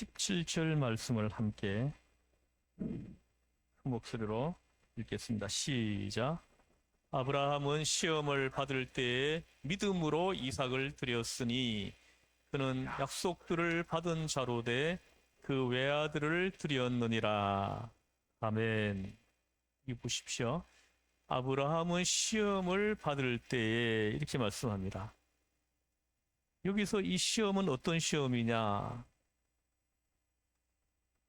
17절 말씀을 함께 큰 목소리로 읽겠습니다. 시작. 아브라함은 시험을 받을 때에 믿음으로 이삭을 드렸으니 그는 약속들을 받은 자로 돼 그 외아들을 드렸느니라. 아멘. 이 보십시오. 아브라함은 시험을 받을 때에 이렇게 말씀합니다. 여기서 이 시험은 어떤 시험이냐?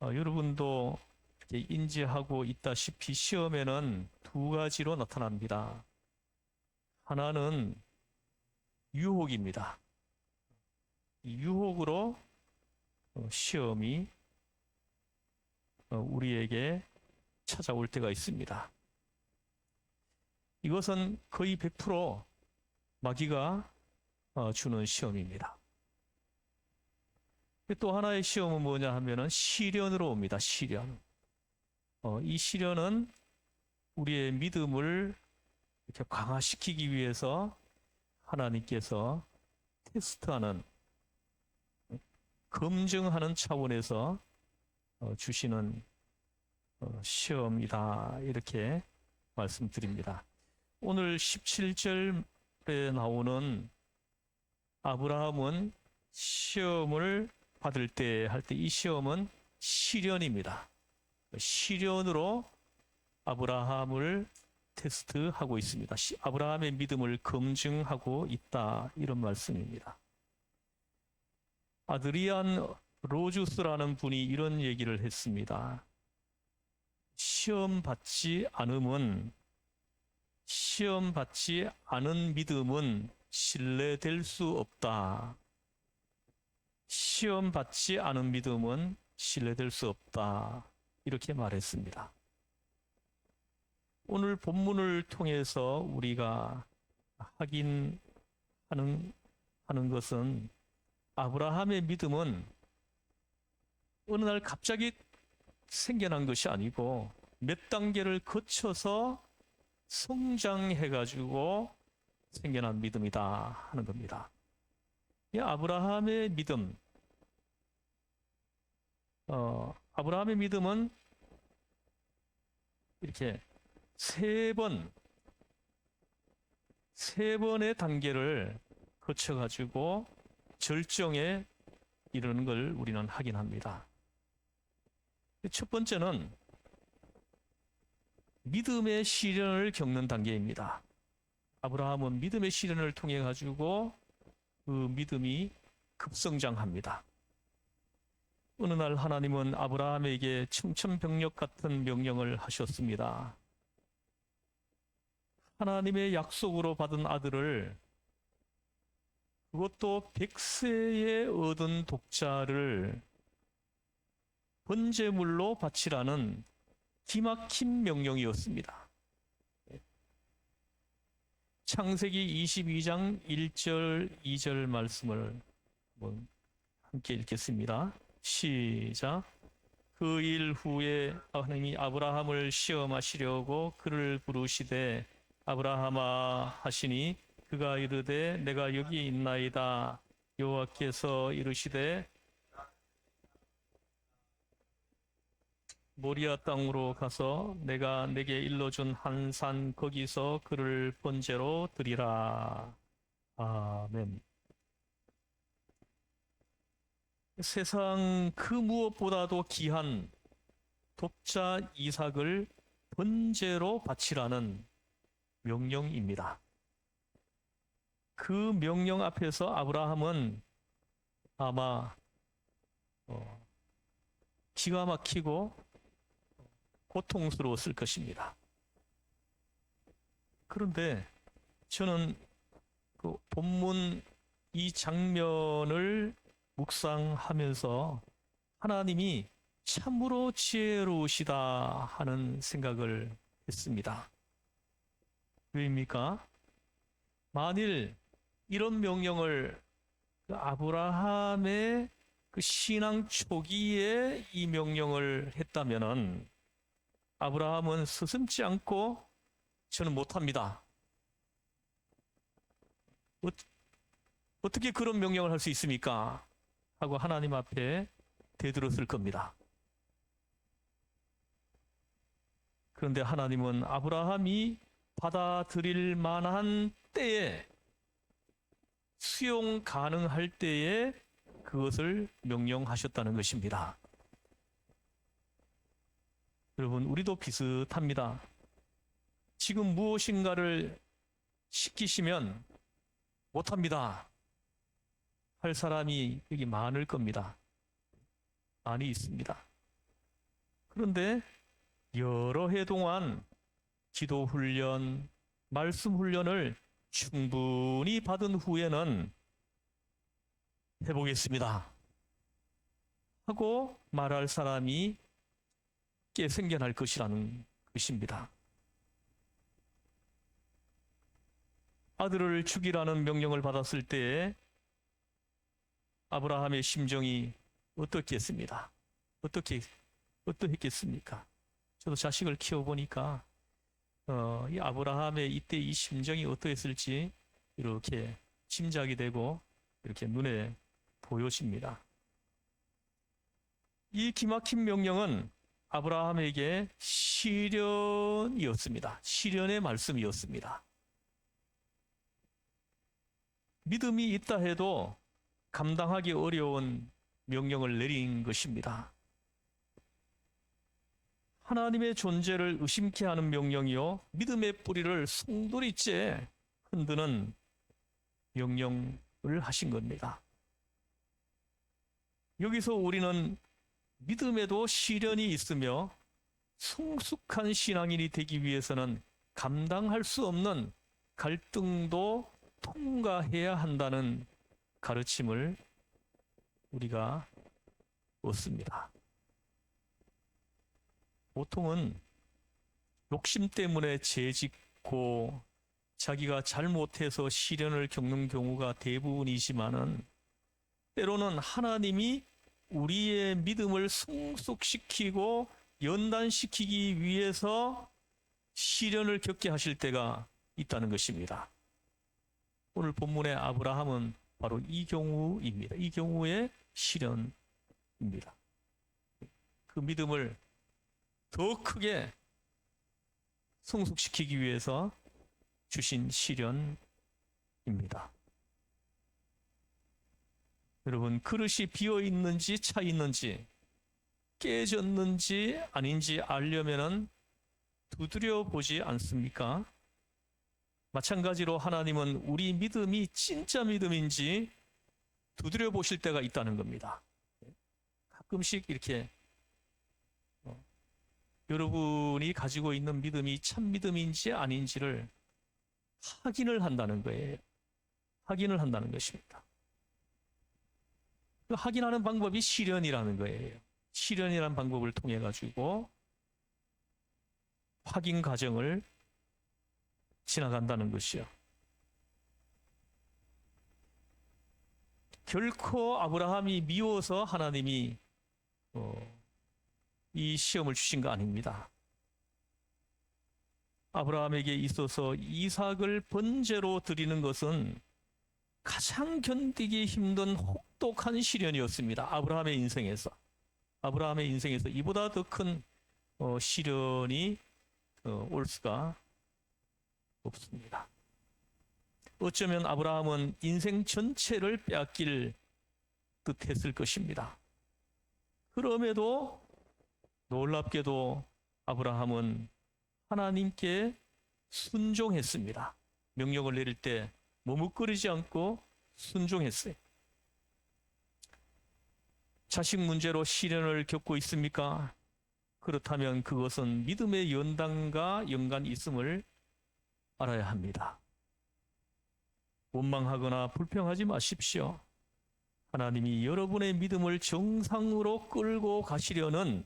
여러분도 이렇게 인지하고 있다시피 시험에는 두 가지로 나타납니다. 하나는 유혹입니다. 이 유혹으로 시험이 우리에게 찾아올 때가 있습니다. 이것은 거의 100% 마귀가 주는 시험입니다. 또 하나의 시험은 뭐냐 하면은 시련으로 옵니다. 시련. 이 시련은 우리의 믿음을 이렇게 강화시키기 위해서 하나님께서 테스트하는, 검증하는 차원에서 주시는 시험이다. 이렇게 말씀드립니다. 오늘 17절에 나오는 아브라함은 시험을 받을 때 할 때 이 시험은 시련입니다. 시련으로 아브라함을 테스트하고 있습니다. 아브라함의 믿음을 검증하고 있다. 이런 말씀입니다. 아드리안 로주스라는 분이 이런 얘기를 했습니다. 시험 받지 않은 믿음은 신뢰될 수 없다. 시험 받지 않은 믿음은 신뢰될 수 없다. 이렇게 말했습니다. 오늘 본문을 통해서 우리가 확인하는 것은 아브라함의 믿음은 어느 날 갑자기 생겨난 것이 아니고 몇 단계를 거쳐서 성장해가지고 생겨난 믿음이다 하는 겁니다. 이 아브라함의 믿음, 아브라함의 믿음은 이렇게 세 번의 단계를 거쳐가지고 절정에 이르는 걸 우리는 확인합니다. 첫 번째는 믿음의 시련을 겪는 단계입니다. 아브라함은 믿음의 시련을 통해 가지고 그 믿음이 급성장합니다. 어느 날 하나님은 아브라함에게 청천벽력 같은 명령을 하셨습니다. 하나님의 약속으로 받은 아들을, 그것도 100세에 얻은 독자를 번제물로 바치라는 기막힌 명령이었습니다. 창세기 22장 1절 2절 말씀을 함께 읽겠습니다. 시작. 그 일 후에 하나님이 아브라함을 시험하시려고 그를 부르시되 아브라함아 하시니 그가 이르되 내가 여기 있나이다. 여호와께서 이르시되 모리아 땅으로 가서 내가 내게 일러준 한 산 거기서 그를 번제로 드리라. 아멘. 세상 그 무엇보다도 귀한 독자 이삭을 번제로 바치라는 명령입니다. 그 명령 앞에서 아브라함은 아마 기가 막히고 고통스러웠을 것입니다. 그런데 저는 그 본문 이 장면을 묵상하면서 하나님이 참으로 지혜로우시다 하는 생각을 했습니다. 왜입니까? 만일 이런 명령을 아브라함의 그 신앙 초기에 이 명령을 했다면은 아브라함은 서슴지 않고 저는 못합니다. 어떻게 그런 명령을 할 수 있습니까? 하고 하나님 앞에 대들었을 겁니다. 그런데 하나님은 아브라함이 받아들일 만한 때에, 수용 가능할 때에 그것을 명령하셨다는 것입니다. 여러분, 우리도 비슷합니다. 지금 무엇인가를 시키시면 못합니다 할 사람이 여기 많을 겁니다. 많이 있습니다. 그런데 여러 해 동안 기도 훈련, 말씀 훈련을 충분히 받은 후에는 해보겠습니다 하고 말할 사람이 꽤 생겨날 것이라는 것입니다. 아들을 죽이라는 명령을 받았을 때 아브라함의 심정이 어떻겠습니까? 어떠했겠습니까? 저도 자식을 키워보니까 이 아브라함의 이때 이 심정이 어떠했을지 이렇게 짐작이 되고 이렇게 눈에 보여집니다. 이 기막힌 명령은 아브라함에게 시련이었습니다. 시련의 말씀이었습니다. 믿음이 있다 해도 감당하기 어려운 명령을 내린 것입니다. 하나님의 존재를 의심케 하는 명령이요, 믿음의 뿌리를 송두리째 흔드는 명령을 하신 겁니다. 여기서 우리는 믿음에도 시련이 있으며 성숙한 신앙인이 되기 위해서는 감당할 수 없는 갈등도 통과해야 한다는 가르침을 우리가 얻습니다. 보통은 욕심 때문에 죄짓고 자기가 잘못해서 시련을 겪는 경우가 대부분이지만은, 때로는 하나님이 우리의 믿음을 성숙시키고 연단시키기 위해서 시련을 겪게 하실 때가 있다는 것입니다. 오늘 본문의 아브라함은 바로 이 경우입니다. 이 경우의 시련입니다. 그 믿음을 더 크게 성숙시키기 위해서 주신 시련입니다. 여러분, 그릇이 비어 있는지 차 있는지, 깨졌는지 아닌지 알려면은 두드려 보지 않습니까? 마찬가지로 하나님은 우리 믿음이 진짜 믿음인지 두드려 보실 때가 있다는 겁니다. 가끔씩 이렇게 여러분이 가지고 있는 믿음이 참 믿음인지 아닌지를 확인을 한다는 거예요. 확인을 한다는 것입니다. 그 확인하는 방법이 시련이라는 거예요. 시련이라는 방법을 통해 가지고 확인 과정을 지나간다는 것이요. 결코 아브라함이 미워서 하나님이 이 시험을 주신 거 아닙니다. 아브라함에게 있어서 이삭을 번제로 드리는 것은 가장 견디기 힘든 혹독한 시련이었습니다. 아브라함의 인생에서 이보다 더 큰 시련이 올 수가 없습니다. 어쩌면 아브라함은 인생 전체를 빼앗길 듯 했을 것입니다. 그럼에도 놀랍게도 아브라함은 하나님께 순종했습니다. 명령을 내릴 때 머뭇거리지 않고 순종했어요. 자식 문제로 시련을 겪고 있습니까? 그렇다면 그것은 믿음의 연단과 연관이 있음을 알아야 합니다. 원망하거나 불평하지 마십시오. 하나님이 여러분의 믿음을 정상으로 끌고 가시려는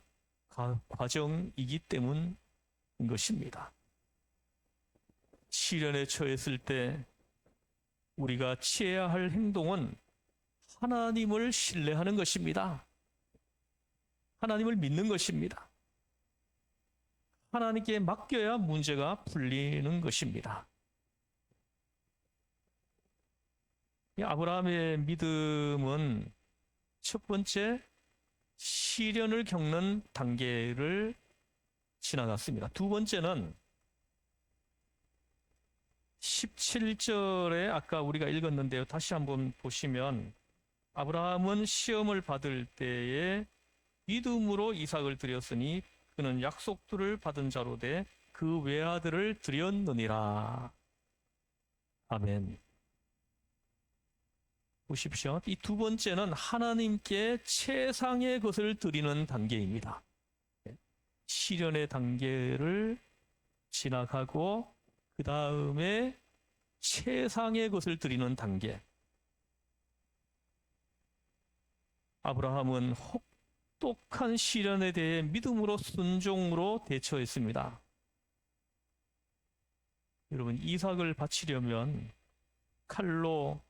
과정이기 때문인 것입니다. 시련에 처했을 때 우리가 취해야 할 행동은 하나님을 신뢰하는 것입니다. 하나님을 믿는 것입니다. 하나님께 맡겨야 문제가 풀리는 것입니다. 아브라함의 믿음은 첫 번째, 시련을 겪는 단계를 지나갔습니다. 두 번째는 17절에 아까 우리가 읽었는데요. 다시 한번 보시면 아브라함은 시험을 받을 때에 믿음으로 이삭을 드렸으니 그는 약속들을 받은 자로 돼 그 외아들을 드렸느니라. 아멘. 보십시오. 이 두 번째는 하나님께 최상의 것을 드리는 단계입니다. 시련의 단계를 지나가고 그 다음에 최상의 것을 드리는 단계. 아브라함은 혹독한 시련에 대해 믿음으로 순종으로 대처했습니다. 여러분, 이삭을 바치려면 칼로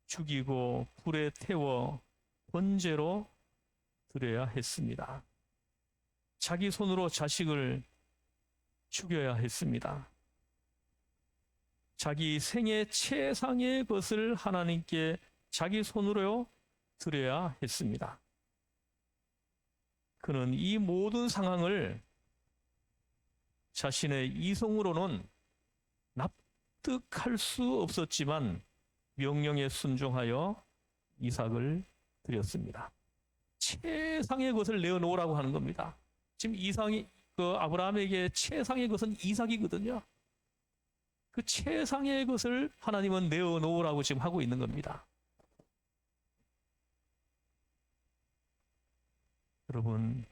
죽이고 불에 태워 번제로 드려야 했습니다. 자기 손으로 자식을 죽여야 했습니다. 자기 생애 최상의 것을 하나님께 자기 손으로 드려야 했습니다. 그는 이 모든 상황을 자신의 이성으로는 납득할 수 없었지만 명령에 순종하여 이삭을 드렸습니다. 최상의 것을 내어놓으라고 하는 겁니다. 지금 아브라함에게 최상의 것은 이삭이거든요. 그 최상의 것을 하나님은 내어놓으라고 지금 하고 있는 겁니다. 여러분,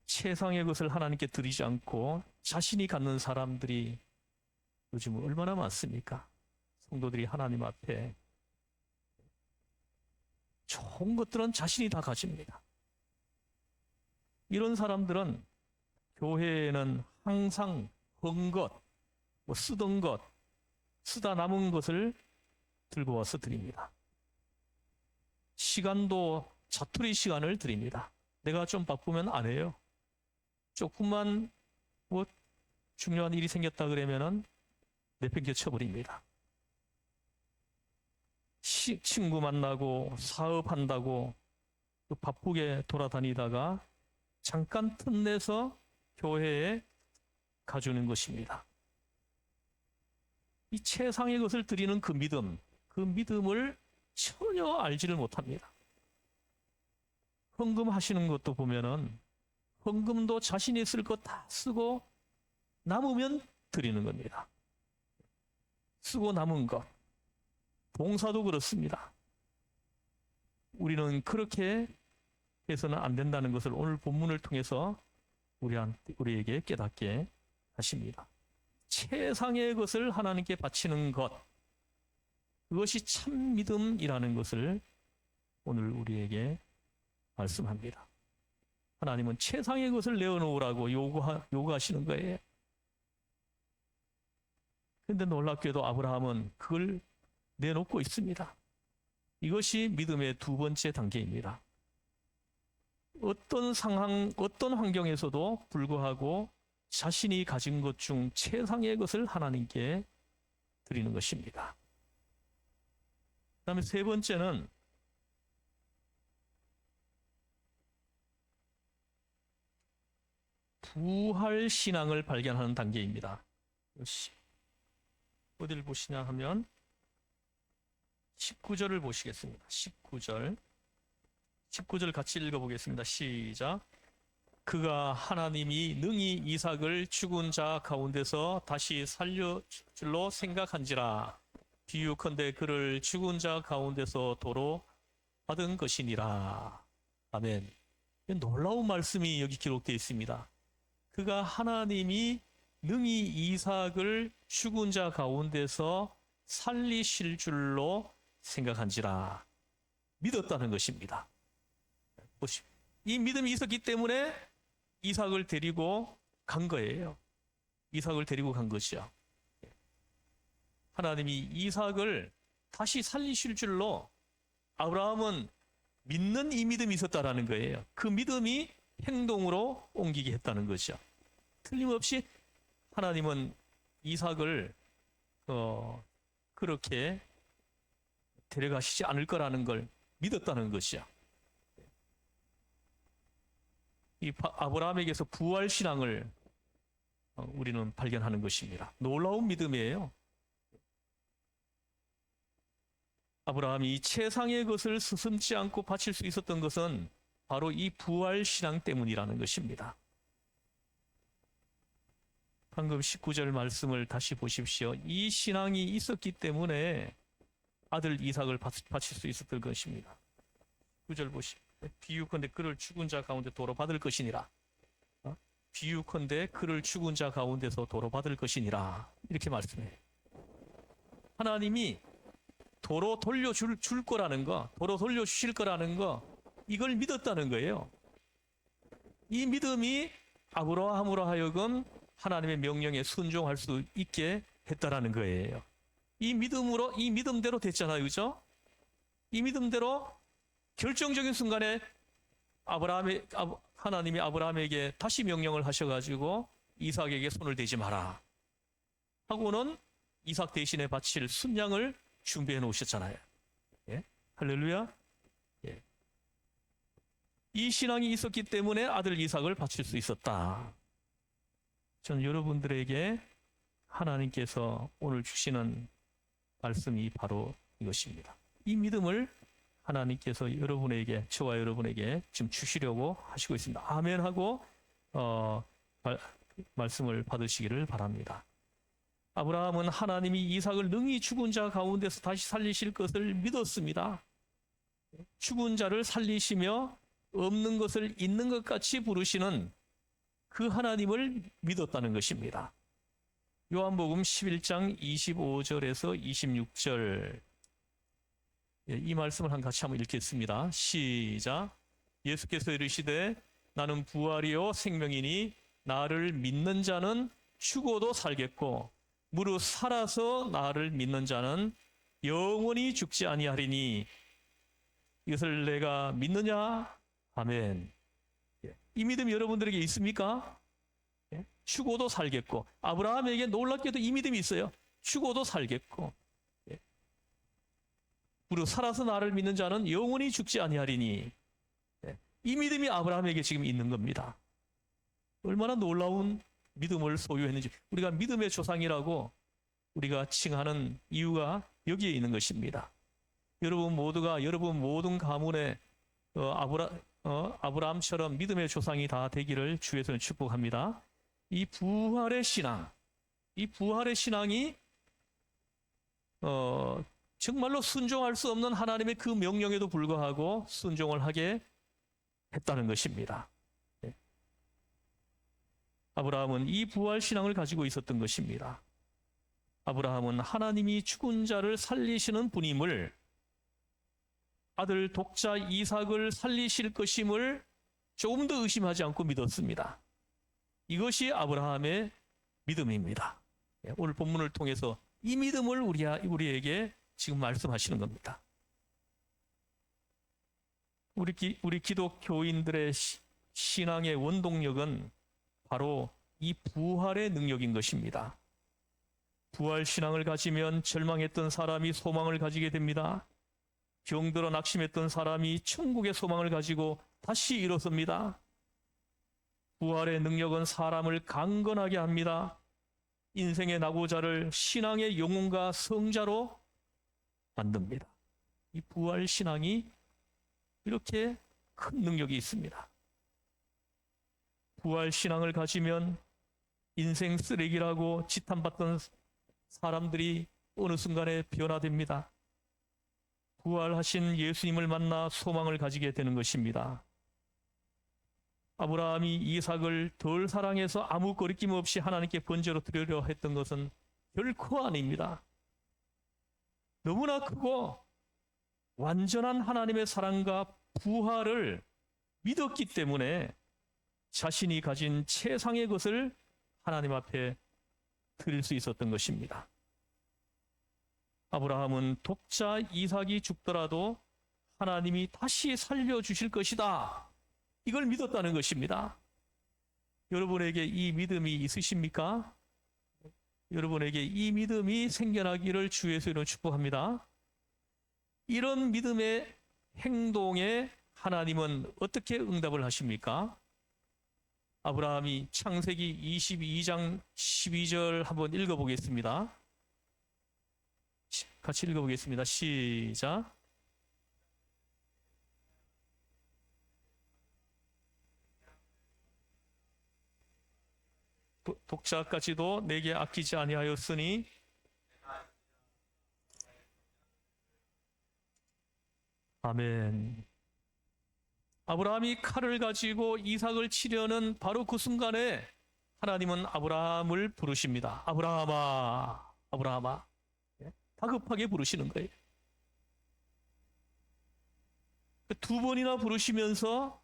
최상의 것을 하나님께 드리지 않고 자신이 갖는 사람들이 요즘 얼마나 많습니까? 성도들이 하나님 앞에 좋은 것들은 자신이 다 가집니다. 이런 사람들은 교회에는 항상 헌 것, 쓰던 것, 쓰다 남은 것을 들고 와서 드립니다. 시간도 자투리 시간을 드립니다. 내가 좀 바쁘면 안 해요. 조금만 중요한 일이 생겼다 그러면은 내팽겨 쳐버립니다. 친구 만나고 사업한다고 바쁘게 돌아다니다가 잠깐 틈내서 교회에 가주는 것입니다. 이 최상의 것을 드리는 그 믿음을 전혀 알지를 못합니다. 헌금하시는 것도 보면은 헌금도 자신이 쓸 것 다 쓰고 남으면 드리는 겁니다. 쓰고 남은 것. 봉사도 그렇습니다. 우리는 그렇게 해서는 안 된다는 것을 오늘 본문을 통해서 우리에게 깨닫게 하십니다. 최상의 것을 하나님께 바치는 것, 그것이 참 믿음이라는 것을 오늘 우리에게 말씀합니다. 하나님은 최상의 것을 내어놓으라고 요구하시는 거예요. 그런데 놀랍게도 아브라함은 그걸 내놓고 있습니다. 이것이 믿음의 두 번째 단계입니다. 어떤 상황, 어떤 환경에서도 불구하고 자신이 가진 것 중 최상의 것을 하나님께 드리는 것입니다. 그 다음에 세 번째는 부활 신앙을 발견하는 단계입니다. 어디를 보시냐 하면 19절을 보시겠습니다. 19절 같이 읽어보겠습니다. 시작. 그가 하나님이 능히 이삭을 죽은 자 가운데서 다시 살려 줄로 생각한지라. 비유컨대 그를 죽은 자 가운데서 도로 받은 것이니라. 아멘. 놀라운 말씀이 여기 기록되어 있습니다. 그가 하나님이 능히 이삭을 죽은 자 가운데서 살리실 줄로 생각한지라. 믿었다는 것입니다. 이 믿음이 있었기 때문에 이삭을 데리고 간 거예요. 이삭을 데리고 간 것이죠. 하나님이 이삭을 다시 살리실 줄로 아브라함은 믿는 이 믿음이 있었다라는 거예요. 그 믿음이 행동으로 옮기게 했다는 거죠. 틀림없이 하나님은 이삭을 그렇게 데려가시지 않을 거라는 걸 믿었다는 것이죠. 아브라함에게서 부활 신앙을 우리는 발견하는 것입니다. 놀라운 믿음이에요. 아브라함이 최상의 것을 스스럼지 않고 바칠 수 있었던 것은 바로 이 부활 신앙 때문이라는 것입니다. 방금 19절 말씀을 다시 보십시오. 이 신앙이 있었기 때문에 아들 이삭을 바칠 수 있었던 것입니다. 9절 보십시오. 비유컨대 그를 죽은 자 가운데 도로 받을 것이니라. 비유컨대 그를 죽은 자 가운데서 도로 받을 것이니라. 이렇게 말씀해요. 하나님이 도로 돌려줄 거라는 거, 도로 돌려주실 거라는 거, 이걸 믿었다는 거예요. 이 믿음이 아브라함으로 하여금 하나님의 명령에 순종할 수 있게 했다라는 거예요. 이 믿음대로 됐잖아요. 그죠? 이 믿음대로 결정적인 순간에 하나님이 아브라함에게 다시 명령을 하셔가지고 이삭에게 손을 대지 마라 하고는 이삭 대신에 바칠 순양을 준비해 놓으셨잖아요. 예? 할렐루야. 예. 이 신앙이 있었기 때문에 아들 이삭을 바칠 수 있었다. 저는 여러분들에게 하나님께서 오늘 주시는 말씀이 바로 이것입니다. 이 믿음을 하나님께서 여러분에게, 저와 여러분에게 지금 주시려고 하시고 있습니다. 아멘 하고 말씀을 받으시기를 바랍니다. 아브라함은 하나님이 이삭을 능히 죽은 자 가운데서 다시 살리실 것을 믿었습니다. 죽은 자를 살리시며 없는 것을 있는 것 같이 부르시는 그 하나님을 믿었다는 것입니다. 요한복음 11장 25절에서 26절, 이 말씀을 같이 한번 읽겠습니다. 시작. 예수께서 이르시되 나는 부활이요 생명이니 나를 믿는 자는 죽어도 살겠고 무릇 살아서 나를 믿는 자는 영원히 죽지 아니하리니 이것을 내가 믿느냐? 아멘. 이 믿음이 여러분들에게 있습니까? 죽어도 살겠고, 아브라함에게 놀랍게도 이 믿음이 있어요. 죽어도 살겠고, 무릇 살아서 나를 믿는 자는 영원히 죽지 아니하리니, 이 믿음이 아브라함에게 지금 있는 겁니다. 얼마나 놀라운 믿음을 소유했는지, 우리가 믿음의 조상이라고 우리가 칭하는 이유가 여기에 있는 것입니다. 여러분 모두가 여러분 모든 가문에 아브라함처럼 믿음의 조상이 다 되기를 주에서는 축복합니다. 이 부활의 신앙이 정말로 순종할 수 없는 하나님의 그 명령에도 불구하고 순종을 하게 했다는 것입니다. 아브라함은 이 부활 신앙을 가지고 있었던 것입니다. 아브라함은 하나님이 죽은 자를 살리시는 분임을, 아들 독자 이삭을 살리실 것임을 조금 더 의심하지 않고 믿었습니다. 이것이 아브라함의 믿음입니다. 오늘 본문을 통해서 이 믿음을 우리에게 지금 말씀하시는 겁니다. 우리 기독교인들의 신앙의 원동력은 바로 이 부활의 능력인 것입니다. 부활 신앙을 가지면 절망했던 사람이 소망을 가지게 됩니다. 병들어 낙심했던 사람이 천국의 소망을 가지고 다시 일어섭니다. 부활의 능력은 사람을 강건하게 합니다. 인생의 낙오자를 신앙의 영웅과 성자로 만듭니다. 이 부활 신앙이 이렇게 큰 능력이 있습니다. 부활 신앙을 가지면 인생 쓰레기라고 지탄받던 사람들이 어느 순간에 변화됩니다. 부활하신 예수님을 만나 소망을 가지게 되는 것입니다. 아브라함이 이삭을 덜 사랑해서 아무 거리낌 없이 하나님께 번제로 드리려 했던 것은 결코 아닙니다. 너무나 크고 완전한 하나님의 사랑과 부활을 믿었기 때문에 자신이 가진 최상의 것을 하나님 앞에 드릴 수 있었던 것입니다. 아브라함은 독자 이삭이 죽더라도 하나님이 다시 살려주실 것이다, 이걸 믿었다는 것입니다. 여러분에게 이 믿음이 있으십니까? 여러분에게 이 믿음이 생겨나기를 주의 이름으로 축복합니다. 이런 믿음의 행동에 하나님은 어떻게 응답을 하십니까? 아브라함이 창세기 22장 12절 한번 읽어보겠습니다. 같이 읽어보겠습니다. 시작. 독자까지도 내게 아끼지 아니하였으니 아멘. 아브라함이 칼을 가지고 이삭을 치려는 바로 그 순간에 하나님은 아브라함을 부르십니다. 아브라함아, 아브라함아. 다급하게 부르시는 거예요. 두 번이나 부르시면서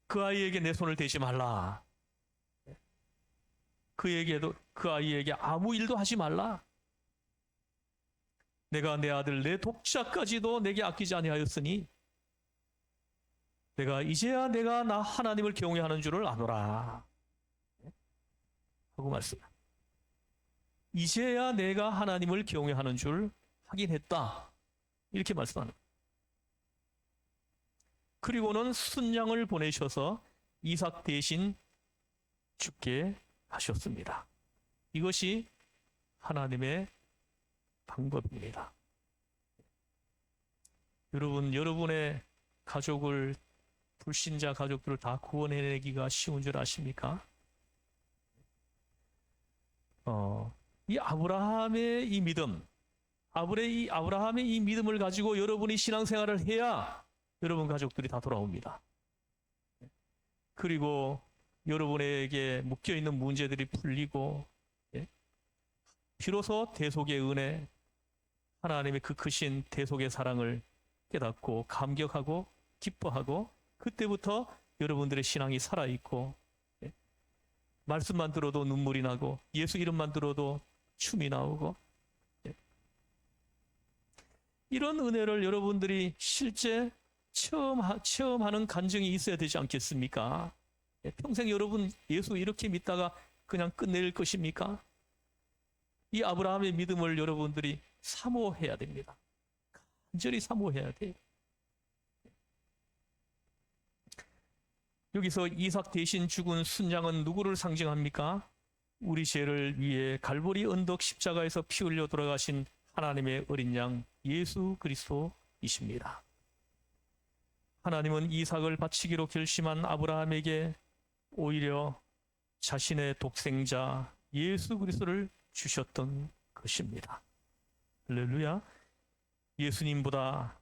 그 아이에게 내 손을 대지 말라. 그 아이에게 아무 일도 하지 말라. 내가 내 아들 내 독자까지도 내게 아끼지 아니하였으니 이제야 내가 나 하나님을 경외하는 줄을 아노라 하고 말씀. 이제야 내가 하나님을 경외하는 줄 확인했다. 이렇게 말씀하는. 그리고는 순양을 보내셔서 이삭 대신 죽게 하셨습니다. 이것이 하나님의 방법입니다. 여러분, 여러분의 가족을, 불신자 가족들을 다 구원해내기가 쉬운 줄 아십니까? 이 아브라함의 이 믿음, 아브라함의 이 믿음을 가지고 여러분이 신앙생활을 해야 여러분 가족들이 다 돌아옵니다. 그리고 여러분에게 묶여있는 문제들이 풀리고, 비로소 대속의 은혜, 하나님의 그 크신 대속의 사랑을 깨닫고 감격하고 기뻐하고, 그때부터 여러분들의 신앙이 살아있고, 말씀만 들어도 눈물이 나고 예수 이름만 들어도 춤이 나오고, 이런 은혜를 여러분들이 실제 체험하는 간증이 있어야 되지 않겠습니까? 평생 여러분 예수 이렇게 믿다가 그냥 끝낼 것입니까? 이 아브라함의 믿음을 여러분들이 사모해야 됩니다. 간절히 사모해야 돼요. 여기서 이삭 대신 죽은 순양은 누구를 상징합니까? 우리 죄를 위해 갈보리 언덕 십자가에서 피 흘려 돌아가신 하나님의 어린 양 예수 그리스도이십니다. 하나님은 이삭을 바치기로 결심한 아브라함에게 오히려 자신의 독생자 예수 그리스도를 주셨던 것입니다. 할렐루야. 예수님보다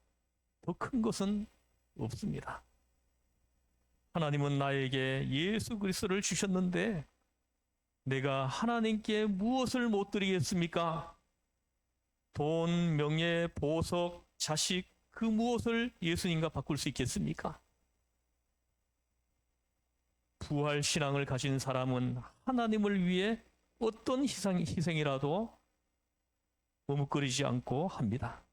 더 큰 것은 없습니다. 하나님은 나에게 예수 그리스도를 주셨는데 내가 하나님께 무엇을 못 드리겠습니까? 돈, 명예, 보석, 자식, 그 무엇을 예수님과 바꿀 수 있겠습니까? 부활 신앙을 가진 사람은 하나님을 위해 어떤 희생이라도 머뭇거리지 않고 합니다.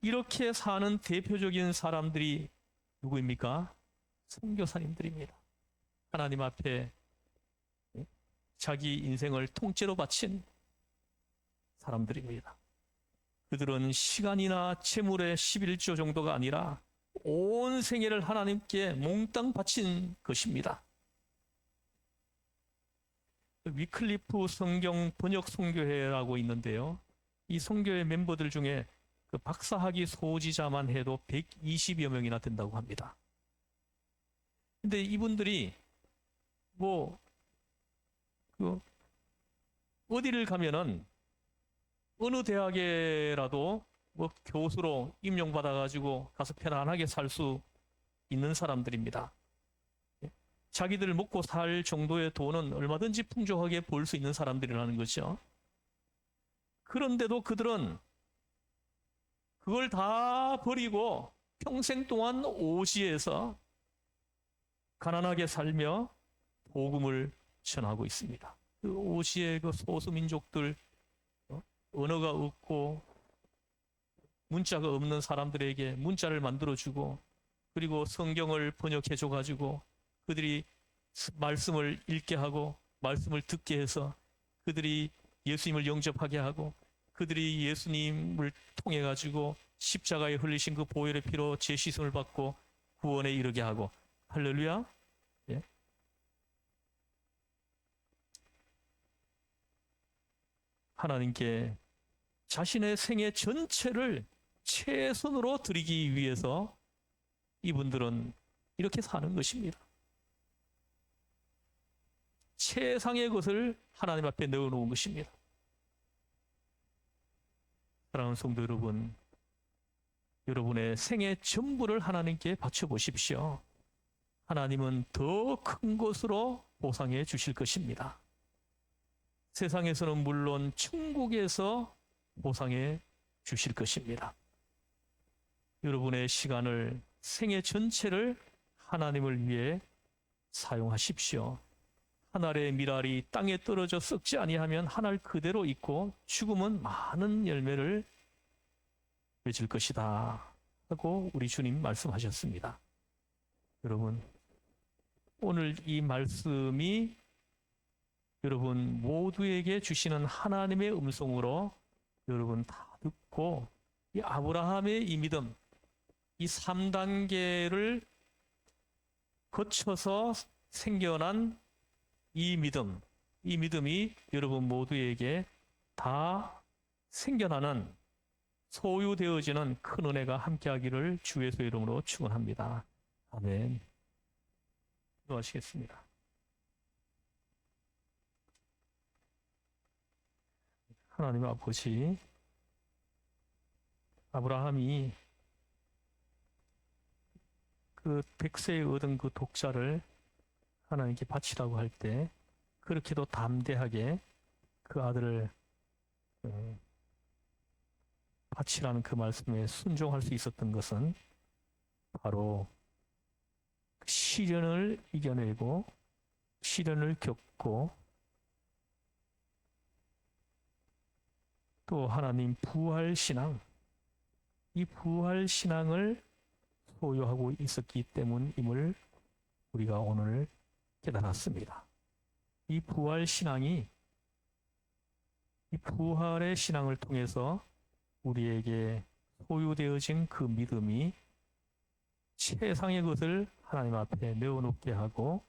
이렇게 사는 대표적인 사람들이 누구입니까? 선교사님들입니다. 하나님 앞에 자기 인생을 통째로 바친 사람들입니다. 그들은 시간이나 재물의 11조 정도가 아니라 온 생애를 하나님께 몽땅 바친 것입니다. 위클리프 성경 번역 선교회라고 있는데요. 이 선교회 멤버들 중에 그 박사학위 소지자만 해도 120여 명이나 된다고 합니다. 근데 이분들이 어디를 가면은 어느 대학에라도 교수로 임용받아가지고 가서 편안하게 살 수 있는 사람들입니다. 자기들 먹고 살 정도의 돈은 얼마든지 풍족하게 벌 수 있는 사람들이라는 거죠. 그런데도 그들은 그걸 다 버리고 평생 동안 오지에서 가난하게 살며 복음을 전하고 있습니다. 그 오시의 그 소수민족들, 언어가 없고 문자가 없는 사람들에게 문자를 만들어주고, 그리고 성경을 번역해줘가지고 그들이 말씀을 읽게 하고 말씀을 듣게 해서 그들이 예수님을 영접하게 하고, 그들이 예수님을 통해 가지고 십자가에 흘리신 그 보혈의 피로 죄 씻음을 받고 구원에 이르게 하고. 할렐루야. 하나님께 자신의 생애 전체를 최선으로 드리기 위해서 이분들은 이렇게 사는 것입니다. 최상의 것을 하나님 앞에 넣어놓은 것입니다. 사랑하는 성도 여러분, 여러분의 생애 전부를 하나님께 바쳐보십시오. 하나님은 더 큰 것으로 보상해 주실 것입니다. 세상에서는 물론 천국에서 보상해 주실 것입니다. 여러분의 시간을, 생애 전체를 하나님을 위해 사용하십시오. 한 알의 밀알이 땅에 떨어져 썩지 아니하면 한 알 그대로 있고 죽음은 많은 열매를 맺을 것이다 하고 우리 주님 말씀하셨습니다. 여러분, 오늘 이 말씀이 여러분 모두에게 주시는 하나님의 음성으로 여러분 다 듣고 이 아브라함의 이 믿음, 이 3단계를 거쳐서 생겨난 이 믿음이 여러분 모두에게 다 생겨나는 소유되어지는 큰 은혜가 함께하기를 주 예수의 이름으로 축원합니다. 아멘. 기도하시겠습니다. 하나님 아버지, 아브라함이 그 백세에 얻은 그 독자를 하나님께 바치라고 할 때 그렇게도 담대하게 그 아들을 바치라는 그 말씀에 순종할 수 있었던 것은 바로 시련을 이겨내고 시련을 겪고 또 하나님 부활신앙, 이 부활신앙을 소유하고 있었기 때문임을 우리가 오늘 깨달았습니다. 이 부활신앙이, 이 부활의 신앙을 통해서 우리에게 소유되어진 그 믿음이 최상의 것을 하나님 앞에 내어놓게 하고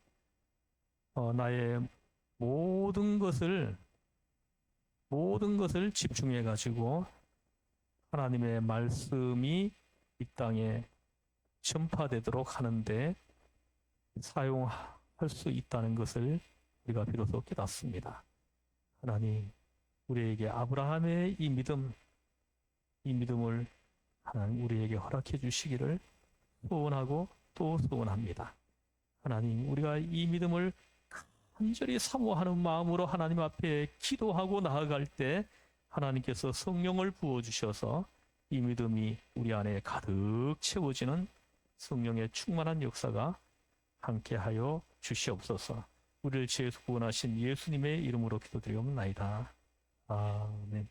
나의 모든 것을 집중해 가지고 하나님의 말씀이 이 땅에 전파되도록 하는데 사용할 수 있다는 것을 우리가 비로소 깨닫습니다. 하나님, 우리에게 아브라함의 이 믿음을 하나님 우리에게 허락해 주시기를 소원하고 또 소원합니다. 하나님, 우리가 이 믿음을 간절히 사모하는 마음으로 하나님 앞에 기도하고 나아갈 때 하나님께서 성령을 부어주셔서 이 믿음이 우리 안에 가득 채워지는 성령의 충만한 역사가 함께하여 주시옵소서. 우리를 죄에서 구원하신 예수님의 이름으로 기도드리옵나이다. 아멘.